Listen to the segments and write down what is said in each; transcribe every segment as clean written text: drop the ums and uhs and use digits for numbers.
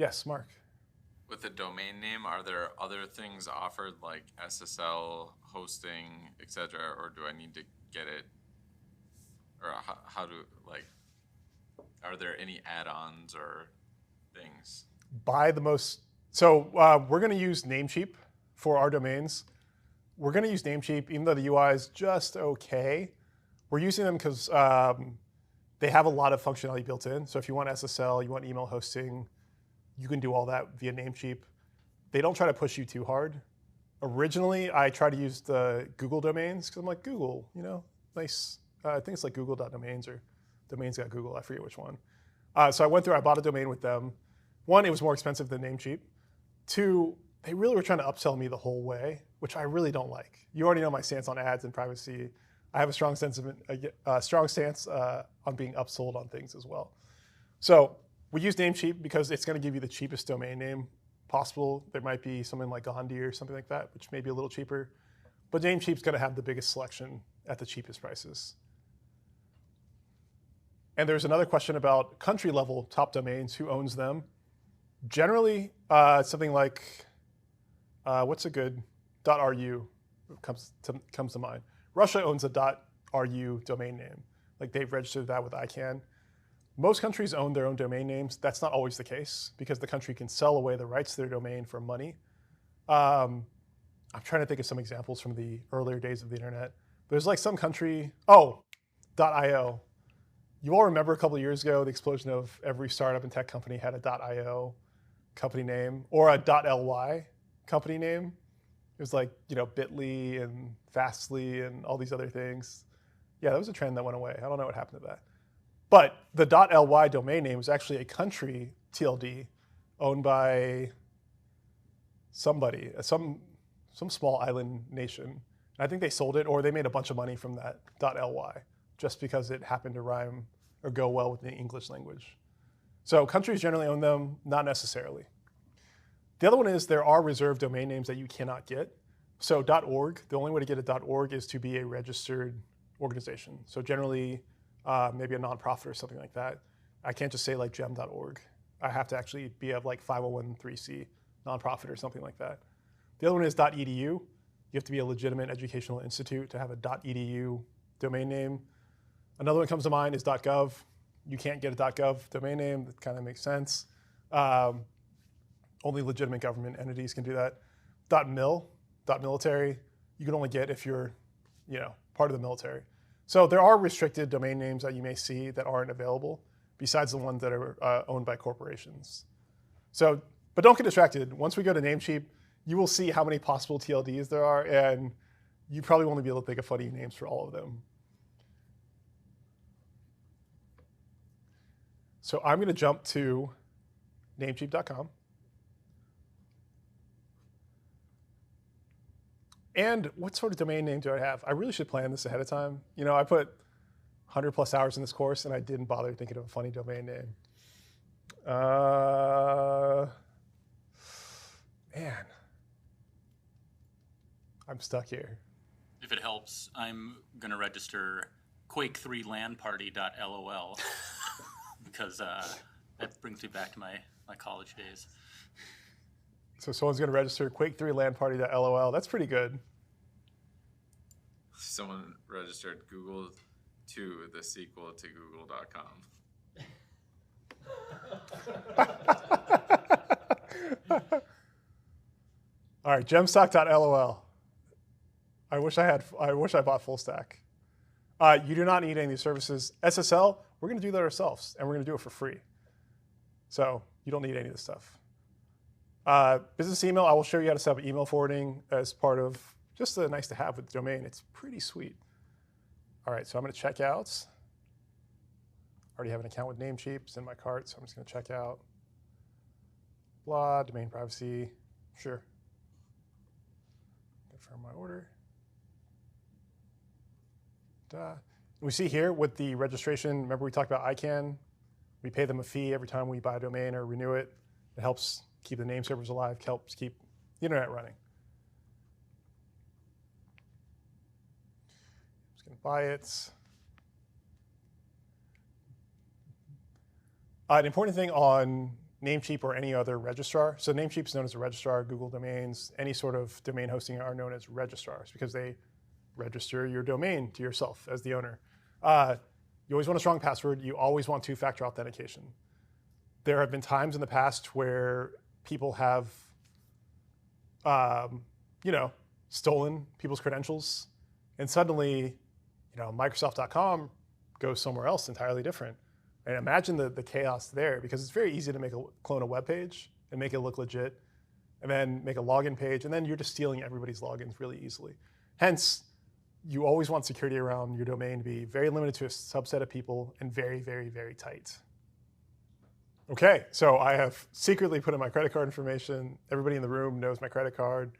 Yes, Mark. With a domain name, are there other things offered like SSL, hosting, etc., or do I need to get it? Or how do, like, are there any add-ons or things? Buy the most. So we're going to use Namecheap for our domains. We're going to use Namecheap, even though the UI is just okay. We're using them because they have a lot of functionality built in. So if you want SSL, you want email hosting, you can do all that via Namecheap. They don't try to push you too hard. Originally, I tried to use the Google domains because I'm like, Google, nice. I think it's like google.domains or domains.google. I forget which one. So I went through, I bought a domain with them. One, it was more expensive than Namecheap. Two, they really were trying to upsell me the whole way, which I really don't like. You already know my stance on ads and privacy. I have a strong stance on being upsold on things as well. So we use Namecheap because it's going to give you the cheapest domain name possible. There might be something like Gandhi or something like that, which may be a little cheaper. But Namecheap's going to have the biggest selection at the cheapest prices. And there's another question about country level top domains, who owns them. Generally, something like, what's a good .ru comes to mind. Russia owns a .ru domain name. Like they've registered that with ICANN. Most countries own their own domain names. That's not always the case because the country can sell away the rights to their domain for money. I'm trying to think of some examples from the earlier days of the internet. There's like some country, .io. You all remember a couple of years ago, the explosion of every startup and tech company had a .io company name or a .ly company name. It was like, Bitly and Fastly and all these other things. Yeah, that was a trend that went away. I don't know what happened to that. But the .ly domain name was actually a country TLD owned by somebody, some small island nation. And I think they sold it or they made a bunch of money from that .ly just because it happened to rhyme or go well with the English language. So countries generally own them, not necessarily. The other one is there are reserved domain names that you cannot get. So .org, the only way to get a .org is to be a registered organization. So generally, maybe a nonprofit or something like that. I can't just say like gem.org. I have to actually be of like 501(c) nonprofit or something like that. The other one is .edu. You have to be a legitimate educational institute to have a .edu domain name. Another one comes to mind is .gov. You can't get a .gov domain name. That kind of makes sense. Only legitimate government entities can do that. .mil, .military, you can only get if you're, part of the military. So there are restricted domain names that you may see that aren't available, besides the ones that are owned by corporations. So, but don't get distracted. Once we go to Namecheap, you will see how many possible TLDs there are, and you probably won't be able to think of funny names for all of them. So I'm going to jump to Namecheap.com. And what sort of domain name do I have? I really should plan this ahead of time. I put 100 plus hours in this course and I didn't bother thinking of a funny domain name. Man, I'm stuck here. If it helps, I'm going to register Quake3LANParty.lol because that brings me back to my college days. So someone's going to register Quake3LANParty.lol. That's pretty good. Someone registered Google 2, the sequel to Google.com. All right, gemstock.lol. I wish I bought full stack. You do not need any of these services. SSL, we're going to do that ourselves, and we're going to do it for free. So you don't need any of this stuff. Business email, I will show you how to set up email forwarding as part of just a nice to have with the domain. It's pretty sweet. All right, so I'm going to check out. Already have an account with Namecheap. It's in my cart, so I'm just going to check out. Blah, domain privacy, sure. Confirm my order. We see here with the registration, remember we talked about ICANN? We pay them a fee every time we buy a domain or renew it. It helps keep the name servers alive, helps keep the internet running. I'm just going to buy it. An important thing on Namecheap or any other registrar. So Namecheap is known as a registrar. Google Domains, any sort of domain hosting are known as registrars because they register your domain to yourself as the owner. You always want a strong password. You always want two-factor authentication. There have been times in the past where people have, stolen people's credentials, and suddenly, Microsoft.com goes somewhere else entirely different. And imagine the chaos there, because it's very easy to clone a web page and make it look legit, and then make a login page, and then you're just stealing everybody's logins really easily. Hence, you always want security around your domain to be very limited to a subset of people and very, very, very tight. Okay, so I have secretly put in my credit card information. Everybody in the room knows my credit card.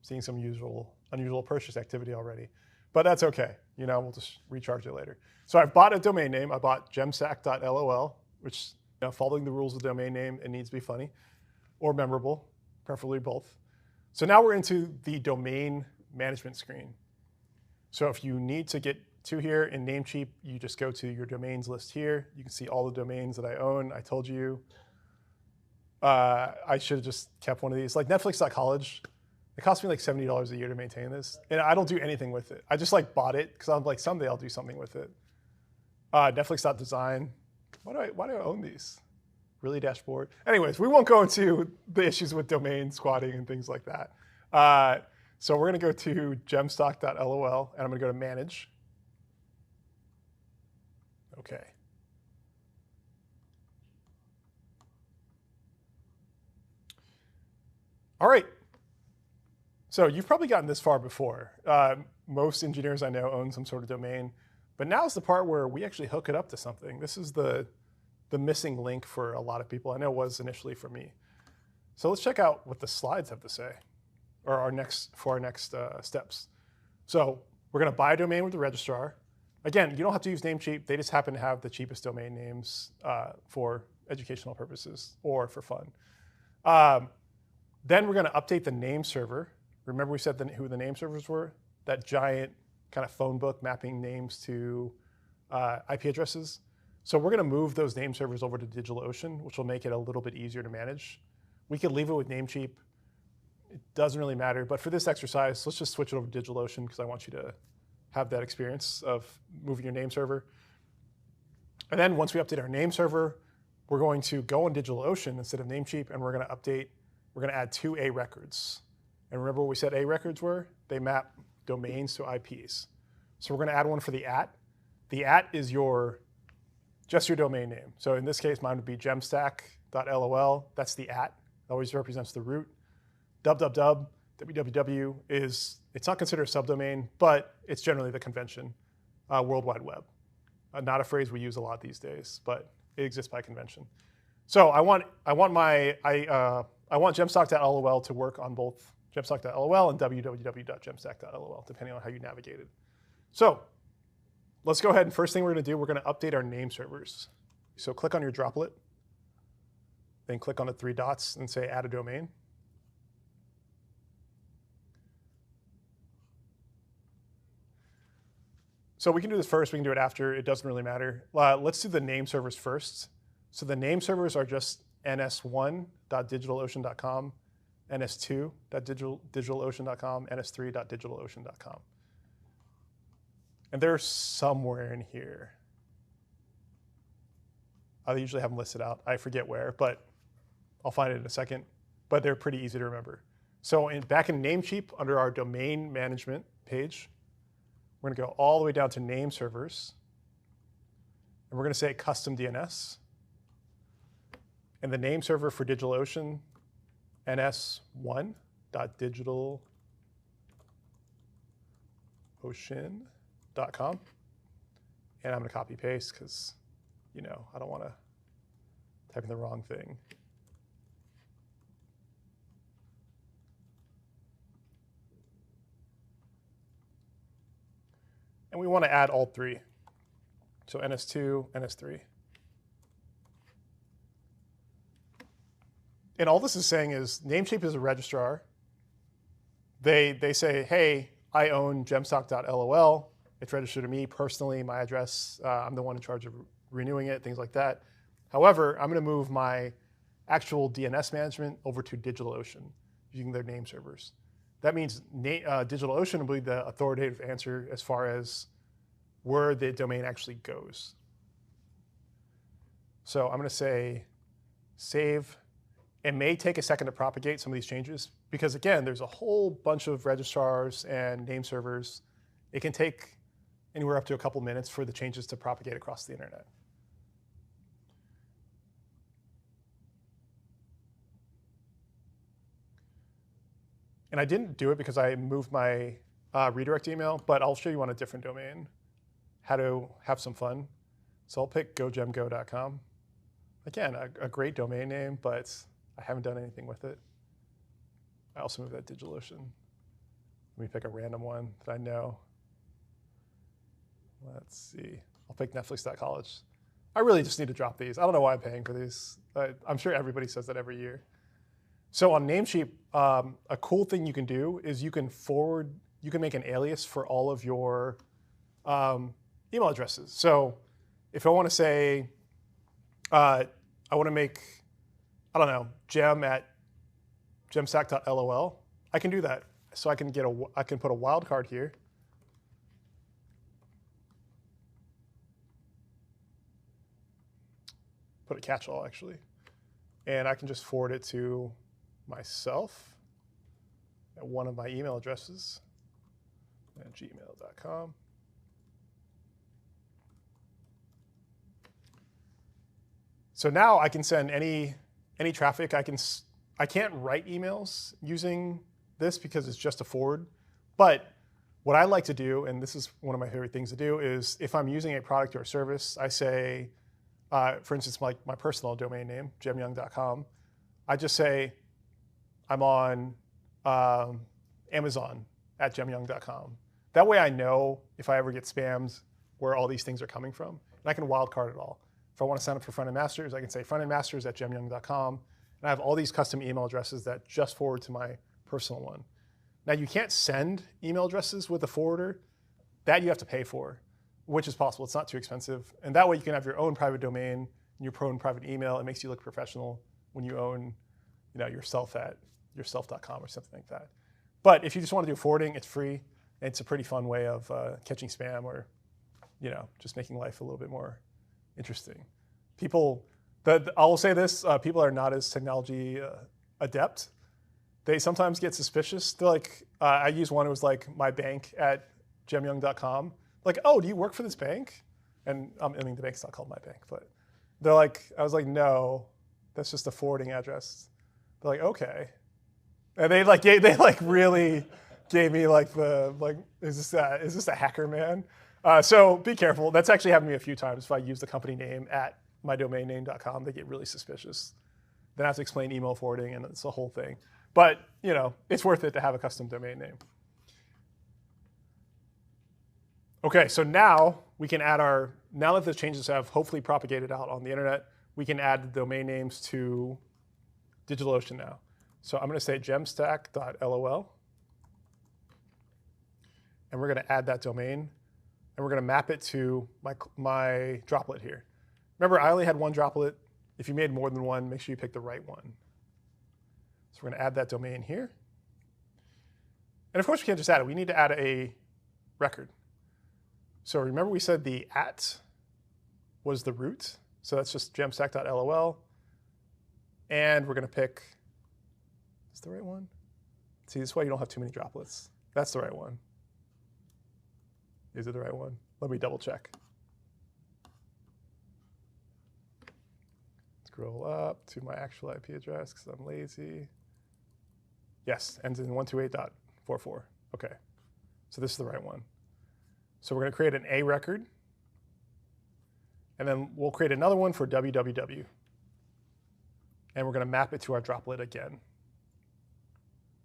Seeing some unusual purchase activity already. But that's okay. We'll just recharge it later. So I've bought a domain name. I bought gemstack.lol, which, following the rules of the domain name, it needs to be funny or memorable, preferably both. So now we're into the domain management screen. So if you need to get to here in Namecheap, you just go to your domains list here. You can see all the domains that I own. I told you I should have just kept one of these. Like Netflix.college, it cost me like $70 a year to maintain this. And I don't do anything with it. I just bought it because I'm like, someday I'll do something with it. Netflix.design. Why do I own these? Really, dashboard? Anyways, we won't go into the issues with domain squatting and things like that. So we're going to go to gemstock.lol, and I'm going to go to manage. Okay. All right. So you've probably gotten this far before. Most engineers I know own some sort of domain. But now's the part where we actually hook it up to something. This is the missing link for a lot of people. I know it was initially for me. So let's check out what the slides have to say, or our next steps. So we're going to buy a domain with the registrar. Again, you don't have to use Namecheap. They just happen to have the cheapest domain names for educational purposes or for fun. Then we're going to update the name server. Remember we said who the name servers were? That giant kind of phone book mapping names to IP addresses. So we're going to move those name servers over to DigitalOcean, which will make it a little bit easier to manage. We could leave it with Namecheap. It doesn't really matter. But for this exercise, let's just switch it over to DigitalOcean because I want you to have that experience of moving your name server. And then once we update our name server, we're going to go on DigitalOcean instead of Namecheap, and we're going to add 2 A records. And remember what we said A records were? They map domains to IPs. So we're going to add one for the @ The @ is just your domain name. So in this case, mine would be gemstack.lol. That's the @ It always represents the root. www it's not considered a subdomain, but it's generally the convention, World Wide Web. Not a phrase we use a lot these days, but it exists by convention. So I want gemstock.lol to work on both gemstock.lol and www.gemstack.lol, depending on how you navigate it. So let's go ahead, and first thing we're going to do, we're going to update our name servers. So click on your droplet, then click on the 3 dots and say add a domain. So we can do this first, we can do it after, it doesn't really matter. Let's do the name servers first. So the name servers are just ns1.digitalocean.com, ns2.digitalocean.com, ns3.digitalocean.com. And they're somewhere in here. I usually have them listed out. I forget where, but I'll find it in a second. But they're pretty easy to remember. So back in Namecheap, under our domain management page, we're going to go all the way down to name servers. And we're going to say custom DNS. And the name server for DigitalOcean, ns1.digitalocean.com. And I'm going to copy paste because, I don't want to type in the wrong thing. And we want to add all 3. So ns2, ns3. And all this is saying is Namecheap is a registrar. They say, hey, I own gemstock.lol. It's registered to me personally, my address. I'm the one in charge of renewing it, things like that. However, I'm going to move my actual DNS management over to DigitalOcean using their name servers. That means DigitalOcean will be the authoritative answer as far as where the domain actually goes. So I'm going to say save. It may take a second to propagate some of these changes because, again, there's a whole bunch of registrars and name servers. It can take anywhere up to a couple minutes for the changes to propagate across the internet. And I didn't do it because I moved my redirect email, but I'll show you on a different domain how to have some fun. So I'll pick gogemgo.com. Again, a great domain name, but I haven't done anything with it. I also moved that DigitalOcean. Let me pick a random one that I know. Let's see. I'll pick Netflix.college. I really just need to drop these. I don't know why I'm paying for these. I'm sure everybody says that every year. So on Namecheap, a cool thing you can do is you can make an alias for all of your email addresses. So if I want to say, I want to make, I don't know, gemstack.lol, I can do that. So I can put a wildcard here. Put a catch-all actually. And I can just forward it to myself at one of my email addresses at gmail.com. So now I can send any traffic. I can't write emails using this because it's just a forward. But what I like to do, and this is one of my favorite things to do, is if I'm using a product or a service, I say, for instance, my personal domain name, gemyoung.com, I just say I'm on Amazon at gemyoung.com. That way I know if I ever get spammed where all these things are coming from. And I can wildcard it all. If I want to sign up for Frontend Masters, I can say frontendmasters at gemyoung.com. And I have all these custom email addresses that just forward to my personal one. Now you can't send email addresses with a forwarder. That you have to pay for, which is possible. It's not too expensive. And that way you can have your own private domain and your own private email. It makes you look professional when you own yourself at yourself.com or something like that. But if you just want to do forwarding, it's free. And it's a pretty fun way of catching spam or just making life a little bit more interesting. I will say this, people are not as technology adept. They sometimes get suspicious. They're like, I use one, it was like my bank at gemyoung.com. Like, oh, do you work for this bank? And I mean, the bank's not called my bank, but they're like, I was like, no, that's just a forwarding address. They're like, okay. And they really gave me is this a hacker, man? So be careful. That's actually happened to me a few times. If I use the company name at mydomainname.com, they get really suspicious. Then I have to explain email forwarding, and it's a whole thing. But it's worth it to have a custom domain name. Okay, so now we can add now that the changes have hopefully propagated out on the internet, we can add the domain names to DigitalOcean now. So I'm going to say gemstack.lol, and we're going to add that domain, and we're going to map it to my droplet here. Remember, I only had one droplet. If you made more than one, make sure you pick the right one. So we're going to add that domain here. And of course, we can't just add it. We need to add a record. So remember we said the @ was the root. So that's just gemstack.lol. And we're going to pick, is the right one? See, this way you don't have too many droplets. That's the right one. Is it the right one? Let me double check. Scroll up to my actual IP address because I'm lazy. Yes, ends in 128.44. Okay, so this is the right one. So we're going to create an A record, and then we'll create another one for www. And we're going to map it to our droplet again. And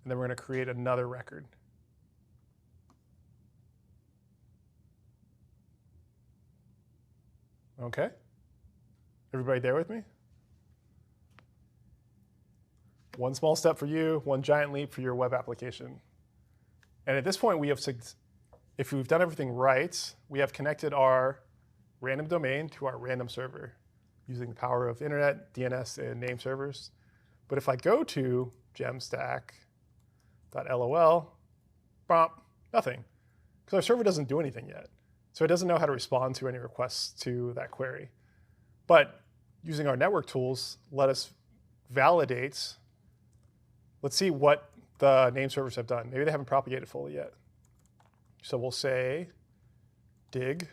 then we're going to create another record. Okay, everybody there with me? One small step for you, one giant leap for your web application. And at this point, if we've done everything right, we have connected our random domain to our random server. using the power of internet, DNS, and name servers. But if I go to gemstack.lol, nothing, because our server doesn't do anything yet. So it doesn't know how to respond to any requests to that query. But using our network tools, let us validate. Let's see what the name servers have done. Maybe they haven't propagated fully yet. So we'll say dig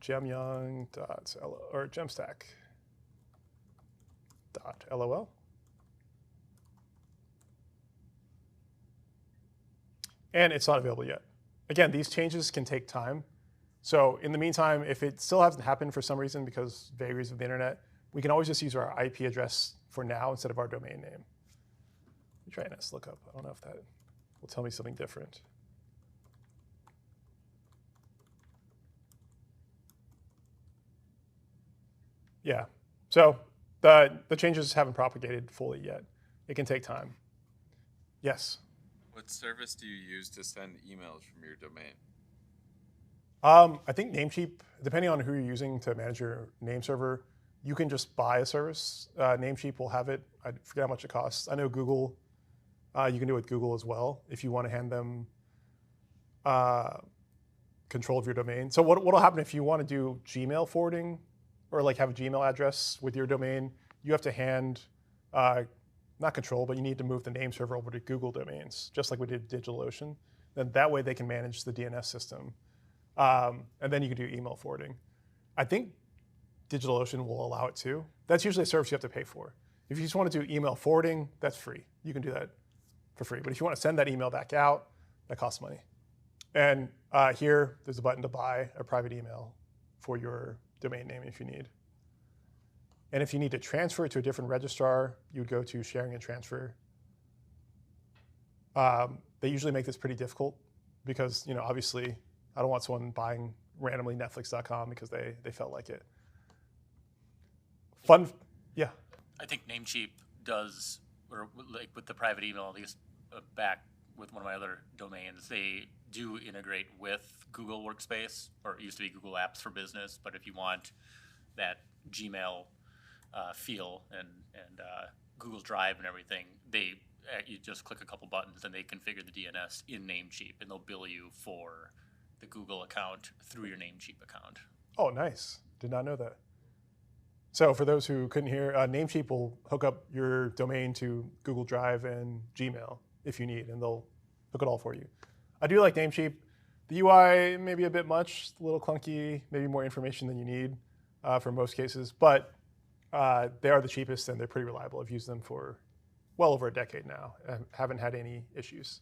gemstack.lol. And it's not available yet. Again, these changes can take time. So in the meantime, if it still hasn't happened for some reason because vagaries of the internet, we can always just use our IP address for now instead of our domain name. Let me try NSLookup. I don't know if that will tell me something different. Yeah, so the changes haven't propagated fully yet. It can take time. Yes? What service do you use to send emails from your domain? I think Namecheap, depending on who you're using to manage your name server, you can just buy a service. Namecheap will have it. I forget how much it costs. I know Google, you can do it with Google as well if you want to hand them control of your domain. So what'll happen if you want to do Gmail forwarding or like have a Gmail address with your domain, you have to hand, not control, but you need to move the name server over to Google domains, just like we did DigitalOcean. Then that way they can manage the DNS system. And then you can do email forwarding. I think DigitalOcean will allow it too. That's usually a service you have to pay for. If you just want to do email forwarding, that's free. You can do that for free. But if you want to send that email back out, that costs money. And here, there's a button to buy a private email for your domain name if you need. And if you need to transfer it to a different registrar, you would go to sharing and transfer. They usually make this pretty difficult because, obviously, I don't want someone buying randomly Netflix.com because they felt like it. Fun, yeah. I think Namecheap does, or like with the private email, at least back with one of my other domains, they do integrate with Google Workspace, or it used to be Google Apps for Business. But if you want that Gmail feel and Google Drive and everything, you just click a couple buttons and they configure the DNS in Namecheap, and they'll bill you for the Google account through your Namecheap account. Oh, nice. Did not know that. So for those who couldn't hear, Namecheap will hook up your domain to Google Drive and Gmail if you need, and they'll hook it all for you. I do like Namecheap. The UI may be a bit much, a little clunky, maybe more information than you need for most cases, but they are the cheapest and they're pretty reliable. I've used them for well over a decade now and haven't had any issues.